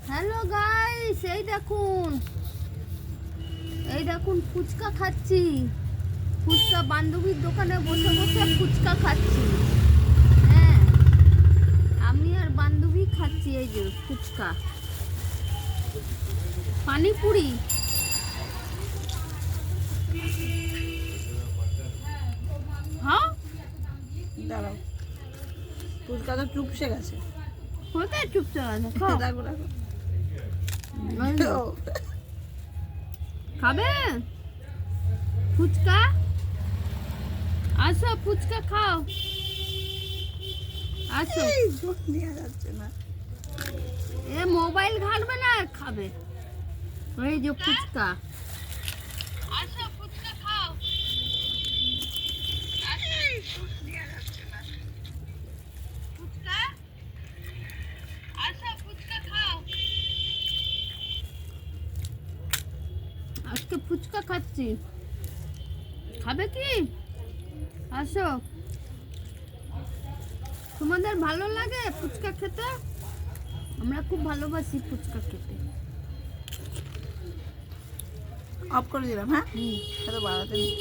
Hello guys, এই দেখুন ফুচকা খাচ্ছি। ফুচকা বান্ধবীর দোকানে বসে বসে ফুচকা খাচ্ছি। হ্যাঁ, আমি আর বান্ধবী খাচ্ছি এই যে ফুচকা, পানিপুরি। হ্যাঁ, দাঁড়াও, ফুচকা তো চুপসে গেছে। কোথায় চুপচাপ আছে? খাও। দেখো দেখো, খাবে ফুচকা? আসো ফুচকা খাও, আসো। নেওয়া যাচ্ছে না। এ মোবাইল ঘাটবে না আর খাবে। এই যে ফুচকা, আসো ফুচকা খাও। ফুচকা, আসো ফুচকা খাও। আজকে ফুচকা খাচ্ছি, খাবে কি? আসো। তোমাদের ভালো লাগে ফুচকা খেতে? আমরা খুব ভালোবাসি ফুচকা খেতে। অফ করে দিলাম। হ্যাঁ, হুম। বাড়াতে নেই।